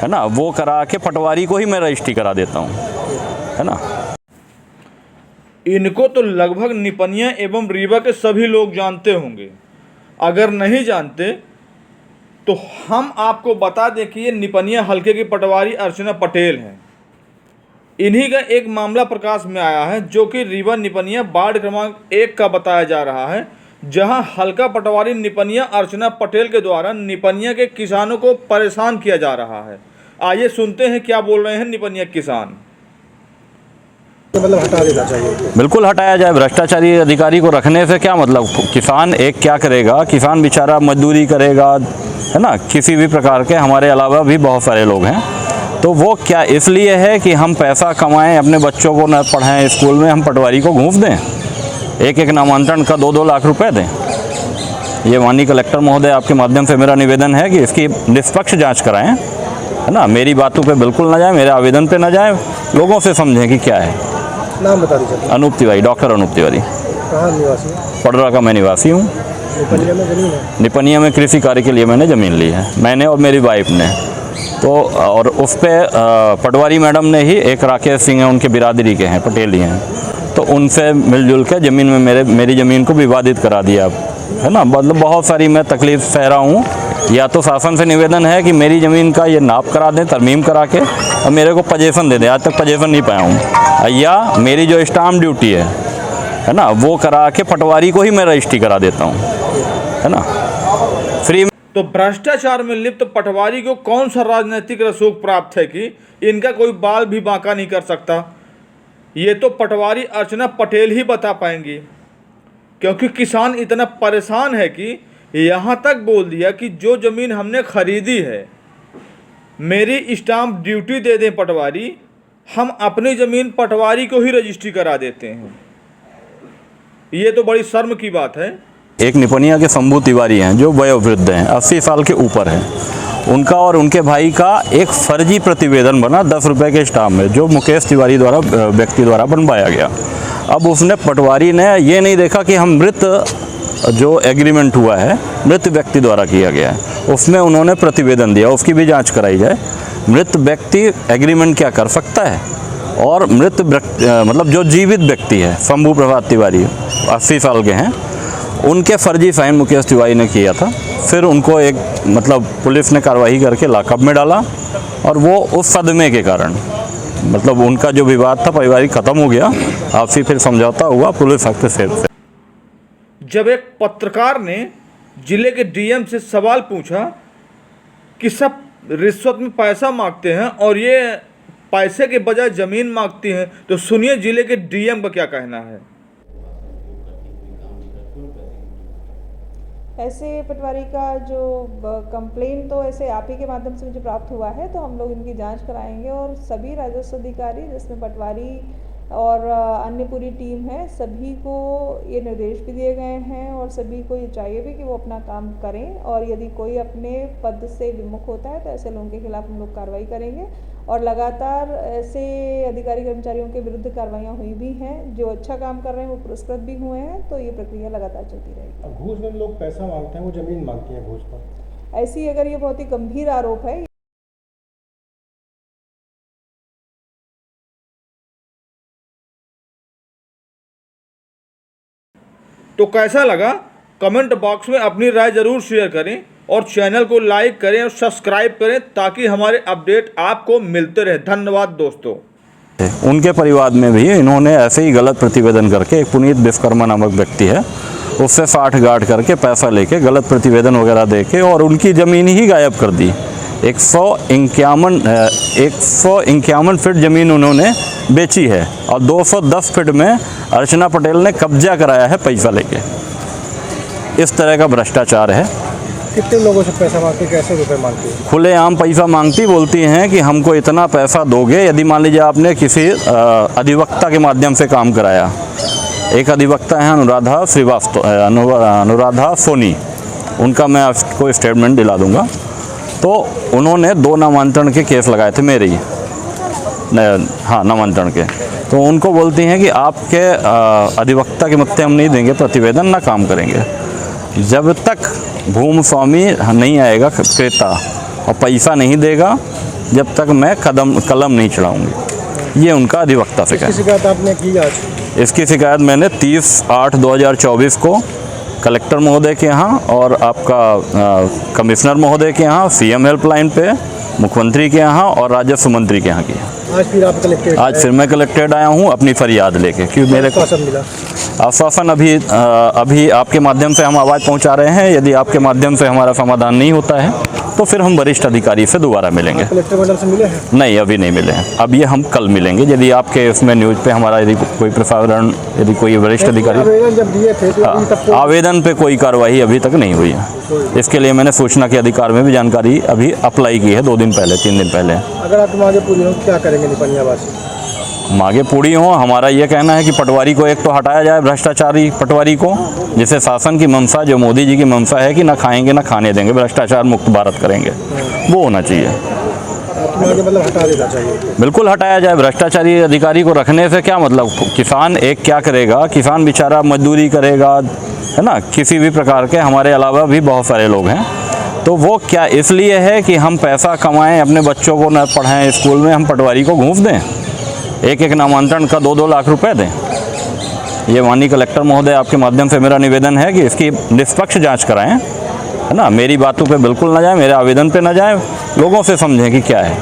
है ना, वो करा के पटवारी को ही मैं रजिस्ट्री करा देता हूँ, है ना। इनको तो लगभग निपनिया एवं रीवा के सभी लोग जानते होंगे। अगर नहीं जानते तो हम आपको बता दें कि ये निपनिया हल्के की पटवारी अर्चना पटेल हैं। इन्हीं का एक मामला प्रकाश में आया है जो कि रीवा निपनिया वार्ड क्रमांक 1 का बताया जा रहा है, जहां हल्का पटवारी निपनिया अर्चना पटेल के द्वारा निपनिया के किसानों को परेशान किया जा रहा है। आइए सुनते हैं क्या बोल रहे हैं निपनिया किसान। मतलब हटा देना चाहिए। बिल्कुल हटाया जाए। भ्रष्टाचारी अधिकारी को रखने से क्या मतलब, किसान एक क्या करेगा, किसान बेचारा मजदूरी करेगा, है ना। किसी भी प्रकार के हमारे अलावा भी बहुत सारे लोग हैं, तो वो क्या इसलिए है कि हम पैसा कमाएं, अपने बच्चों को न पढ़ाएं स्कूल में, हम पटवारी को घूस दें, एक एक नामांतरण का 2-2 लाख रुपए दें। ये माननीय कलेक्टर महोदय, आपके माध्यम से मेरा निवेदन है कि इसकी निष्पक्ष जाँच कराएँ, है ना। मेरी बातों पे बिल्कुल ना जाए, मेरे आवेदन पे ना जाए, लोगों से समझें कि क्या है। नाम बता दीजिए। अनूप तिवारी, डॉक्टर अनूप तिवारी। कहाँ निवासी है? पडरा का मैं निवासी हूँ। निपनिया में ज़मीन है? निपनिया में कृषि कार्य के लिए मैंने ज़मीन ली है, मैंने और मेरी वाइफ ने। तो और उस पर पटवारी मैडम ने ही, एक राकेश सिंह है, उनके बिरादरी के हैं, पटेली हैं, तो उनसे मिलजुल के ज़मीन में मेरी ज़मीन को विवादित करा दिया, है ना। मतलब बहुत सारी मैं तकलीफ सह रहा हूँ। या तो शासन से निवेदन है कि मेरी ज़मीन का ये नाप करा दें, तरमीम करा के, और मेरे को पजेशन दे दें। आज तक पजेशन नहीं पाया हूँ। या मेरी जो स्टाम्प ड्यूटी है ना, वो करा के पटवारी को ही मैं रजिस्ट्री करा देता हूँ, है ना, फ्री। तो भ्रष्टाचार में लिप्त पटवारी को कौन सा राजनीतिक रसूख प्राप्त है कि इनका कोई बाल भी बांका नहीं कर सकता? ये तो पटवारी अर्चना पटेल ही बता पाएंगी, क्योंकि किसान इतना परेशान है कि यहाँ तक बोल दिया कि जो ज़मीन हमने खरीदी है, मेरी स्टाम्प ड्यूटी दे दें पटवारी, हम अपनी ज़मीन पटवारी को ही रजिस्ट्री करा देते हैं। ये तो बड़ी शर्म की बात है। एक निपनिया के शंभू तिवारी हैं जो वयोवृद्ध हैं, 80 साल के ऊपर हैं। उनका और उनके भाई का एक फर्जी प्रतिवेदन बना 10 रुपये के स्टाम्प में, जो मुकेश तिवारी द्वारा, व्यक्ति द्वारा बनवाया गया। अब उसने, पटवारी ने ये नहीं देखा कि हम मृत जो एग्रीमेंट हुआ है मृत व्यक्ति द्वारा किया गया है, उसमें उन्होंने प्रतिवेदन दिया, उसकी भी जांच कराई जाए। मृत व्यक्ति एग्रीमेंट क्या कर सकता है, और मृत मतलब जो जीवित व्यक्ति है, शंभू प्रभात तिवारी 80 साल के हैं, उनके फर्जी साइन मुकेश तिवारी ने किया था। फिर उनको एक मतलब पुलिस ने कार्रवाई करके लॉकअप में डाला, और वो उस सदमे के कारण, मतलब उनका जो विवाद था पारिवारिक खत्म हो गया, आपसी फिर समझौता हुआ पुलिस हस्तक्षेप से। जब एक पत्रकार ने जिले के डीएम से सवाल पूछा कि सब रिश्वत में पैसा मांगते हैं और ये पैसे के बजाय ज़मीन मांगती हैं, तो सुनिए जिले के डीएम का क्या कहना है। ऐसे पटवारी का जो कंप्लेन तो ऐसे आप ही के माध्यम से मुझे प्राप्त हुआ है, तो हम लोग इनकी जांच कराएंगे, और सभी राजस्व अधिकारी, जिसमें पटवारी और अन्य पूरी टीम है, सभी को ये निर्देश भी दिए गए हैं, और सभी को ये चाहिए भी कि वो अपना काम करें, और यदि कोई अपने पद से विमुख होता है तो ऐसे लोगों के खिलाफ हम लोग कार्रवाई करेंगे। और लगातार ऐसे अधिकारी कर्मचारियों के विरुद्ध कार्रवाइयाँ हुई भी हैं, जो अच्छा काम कर रहे हैं वो पुरस्कृत भी हुए हैं, तो ये प्रक्रिया लगातार चलती रहेगी। घूस में लोग पैसा मांगते हैं, वो ज़मीन मांगती है घूस पर। ऐसी अगर ये बहुत ही गंभीर आरोप है। तो कैसा लगा, कमेंट बॉक्स में अपनी राय ज़रूर शेयर करें, और चैनल को लाइक करें और सब्सक्राइब करें, ताकि हमारे अपडेट आपको मिलते रहे। धन्यवाद दोस्तों। उनके परिवार में भी इन्होंने ऐसे ही गलत प्रतिवेदन करके, एक पुनीत विश्वकर्मा नामक व्यक्ति है, उससे 60 गांठ करके पैसा लेके, गलत प्रतिवेदन वगैरह देके, और उनकी ज़मीन ही गायब कर दी। 151 फीट ज़मीन उन्होंने बेची है, और 210 फीट में अर्चना पटेल ने कब्जा कराया है पैसा लेके। इस तरह का भ्रष्टाचार है। कितने लोगों से पैसा मांगती, कैसे रुपए मांगती है? खुलेआम पैसा मांगती, बोलती हैं कि हमको इतना पैसा दोगे यदि मान लीजिए आपने किसी अधिवक्ता के माध्यम से काम कराया। एक अधिवक्ता है अनुराधा श्रीवास्तव, अनुराधा सोनी, उनका मैं आपको स्टेटमेंट दिला दूंगा। तो उन्होंने 2 नामांतरण के केस लगाए थे मेरे ही, हाँ नामांतरण के। तो उनको बोलती हैं कि आपके अधिवक्ता के मत्ते हम नहीं देंगे प्रतिवेदन, ना काम करेंगे। जब तक भूमि स्वामी नहीं आएगा क्रेता और पैसा नहीं देगा, जब तक मैं कलम नहीं चढ़ाऊंगी। ये उनका अधिवक्ता फिक्र इसकी है। शिकायत आपने की आज? इसकी शिकायत मैंने 30/8/2024 को कलेक्टर महोदय के यहाँ और आपका कमिश्नर महोदय के यहाँ, सीएम हेल्पलाइन पे, मुख्यमंत्री के यहाँ और राजस्व मंत्री के यहाँ की है। आज फिर आप कलेक्टेड? आज फिर मैं कलेक्टेड आया हूँ अपनी फरियाद लेके, क्योंकि मेरे को आश्वासन मिला? आश्वासन अभी आपके माध्यम से हम आवाज़ पहुँचा रहे हैं। यदि आपके माध्यम से हमारा समाधान नहीं होता है तो फिर हम वरिष्ठ अधिकारी से दोबारा मिलेंगे। कलेक्टर मंडल से मिले हैं? नहीं, अभी नहीं मिले हैं। अब ये हम कल मिलेंगे। यदि आपके उसमें न्यूज़ पे हमारा यदि कोई प्रसारण, यदि कोई वरिष्ठ अधिकारी, आवेदन जब दिए थे तो अभी तक आवेदन पे कोई कार्रवाई अभी तक नहीं हुई है। इसके लिए मैंने सूचना के अधिकार में भी जानकारी अभी अप्लाई की है 2 दिन पहले, 3 दिन पहले। अगर आपकी मांगे पूरी हो क्या करेंगे निपनियावासी? मांगे पूरी हों, हमारा ये कहना है कि पटवारी को एक तो हटाया जाए, भ्रष्टाचारी पटवारी को, जिसे शासन की मंशा, जो मोदी जी की मंशा है कि ना खाएंगे ना खाने देंगे, भ्रष्टाचार मुक्त भारत करेंगे, वो होना चाहिए। आपकी मांगे मतलब हटा देना चाहिए? बिल्कुल हटाया जाए। भ्रष्टाचारी अधिकारी को रखने से क्या मतलब? किसान एक क्या करेगा? किसान बेचारा मजदूरी करेगा, है ना, किसी भी प्रकार के। हमारे अलावा भी बहुत सारे लोग हैं। तो वो क्या इसलिए है कि हम पैसा कमाएं, अपने बच्चों को न पढ़ाएं स्कूल में, हम पटवारी को घूंस दें, एक नामांतरण का 2-2 लाख रुपए दें? ये माननीय कलेक्टर महोदय, आपके माध्यम से मेरा निवेदन है कि इसकी निष्पक्ष जांच कराएं, है ना। मेरी बातों पे बिल्कुल ना जाए, मेरे आवेदन पे ना जाए, लोगों से समझें कि क्या है।